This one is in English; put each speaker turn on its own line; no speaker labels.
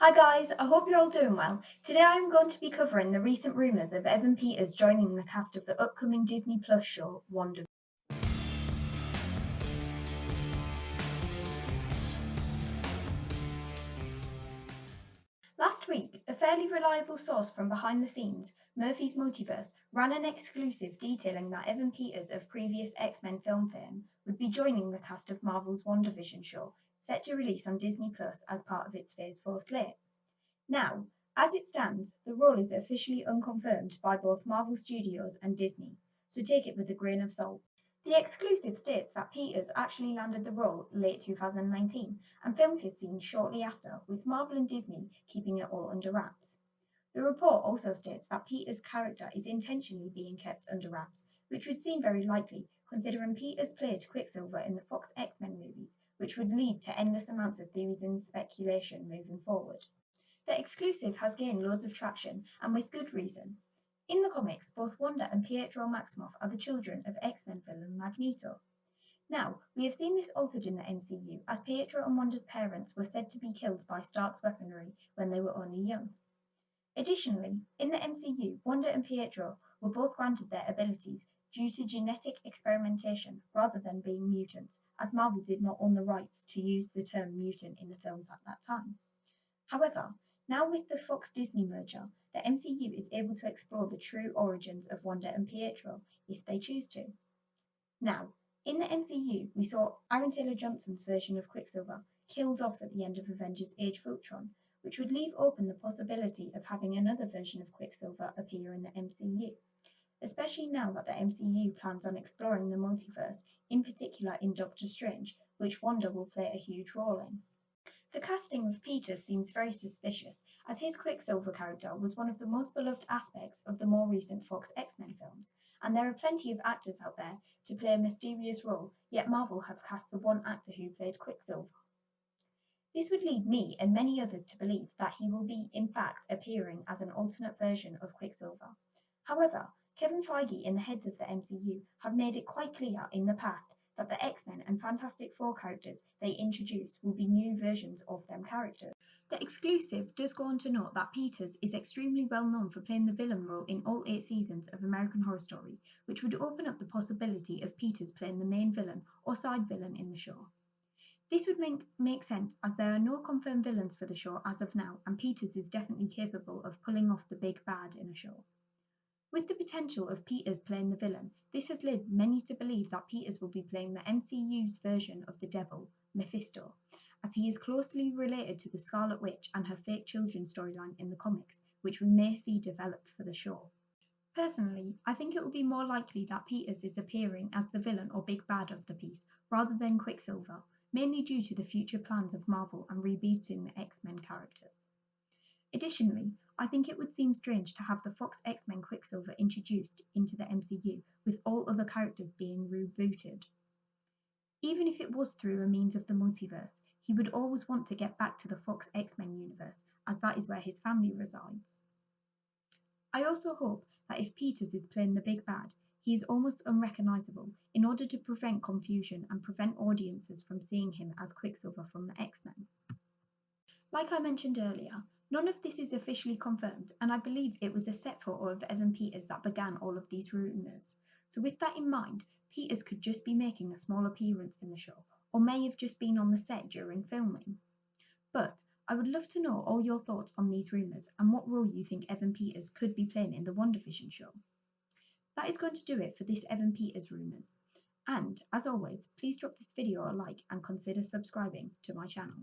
Hi guys, I hope you're all doing well. Today I'm going to be covering the recent rumours of Evan Peters joining the cast of the upcoming Disney Plus show WandaVision. Last week, a fairly reliable source from behind the scenes, Murphy's Multiverse, ran an exclusive detailing that Evan Peters of previous X-Men film fame would be joining the cast of Marvel's WandaVision show, set to release on Disney Plus as part of its Phase 4 slate. Now, as it stands, the role is officially unconfirmed by both Marvel Studios and Disney, so take it with a grain of salt. The exclusive states that Peters actually landed the role late 2019 and filmed his scenes shortly after, with Marvel and Disney keeping it all under wraps. The report also states that Peters' character is intentionally being kept under wraps, which would seem very likely considering Peters played Quicksilver in the Fox X-Men movies, which would lead to endless amounts of theories and speculation moving forward. The exclusive has gained loads of traction, and with good reason. In the comics, both Wanda and Pietro Maximoff are the children of X-Men villain Magneto. Now, we have seen this altered in the MCU, as Pietro and Wanda's parents were said to be killed by Stark's weaponry when they were only young. Additionally, in the MCU, Wanda and Pietro were both granted their abilities due to genetic experimentation rather than being mutants, as Marvel did not own the rights to use the term mutant in the films at that time. However, now with the Fox-Disney merger, the MCU is able to explore the true origins of Wanda and Pietro if they choose to. Now, in the MCU, we saw Aaron Taylor Johnson's version of Quicksilver killed off at the end of Avengers Age of Ultron, which would leave open the possibility of having another version of Quicksilver appear in the MCU, especially now that the MCU plans on exploring the multiverse, in particular in Doctor Strange, which Wanda will play a huge role in. The casting of Peters seems very suspicious, as his Quicksilver character was one of the most beloved aspects of the more recent Fox X-Men films, and there are plenty of actors out there to play a mysterious role, yet Marvel have cast the one actor who played Quicksilver. This would lead me and many others to believe that he will be in fact appearing as an alternate version of Quicksilver. However, Kevin Feige and the heads of the MCU have made it quite clear in the past that the X-Men and Fantastic Four characters they introduce will be new versions of them characters. The exclusive does go on to note that Peters is extremely well known for playing the villain role in all 8 seasons of American Horror Story, which would open up the possibility of Peters playing the main villain or side villain in the show. This would make sense as there are no confirmed villains for the show as of now, and Peters is definitely capable of pulling off the big bad in a show. With the potential of Peters playing the villain, this has led many to believe that Peters will be playing the MCU's version of the devil, Mephisto, as he is closely related to the Scarlet Witch and her fake children storyline in the comics, which we may see developed for the show. Personally, I think it will be more likely that Peters is appearing as the villain or big bad of the piece, rather than Quicksilver, mainly due to the future plans of Marvel and rebooting the X-Men characters. Additionally, I think it would seem strange to have the Fox X-Men Quicksilver introduced into the MCU with all other characters being rebooted. Even if it was through a means of the multiverse, he would always want to get back to the Fox X-Men universe, as that is where his family resides. I also hope that if Peters is playing the big bad, he is almost unrecognisable in order to prevent confusion and prevent audiences from seeing him as Quicksilver from the X-Men. Like I mentioned earlier, none of this is officially confirmed, and I believe it was a set photo of Evan Peters that began all of these rumours. So with that in mind, Peters could just be making a small appearance in the show, or may have just been on the set during filming. But I would love to know all your thoughts on these rumours and what role you think Evan Peters could be playing in the WandaVision show. That is going to do it for this Evan Peters rumours. And, as always, please drop this video a like and consider subscribing to my channel.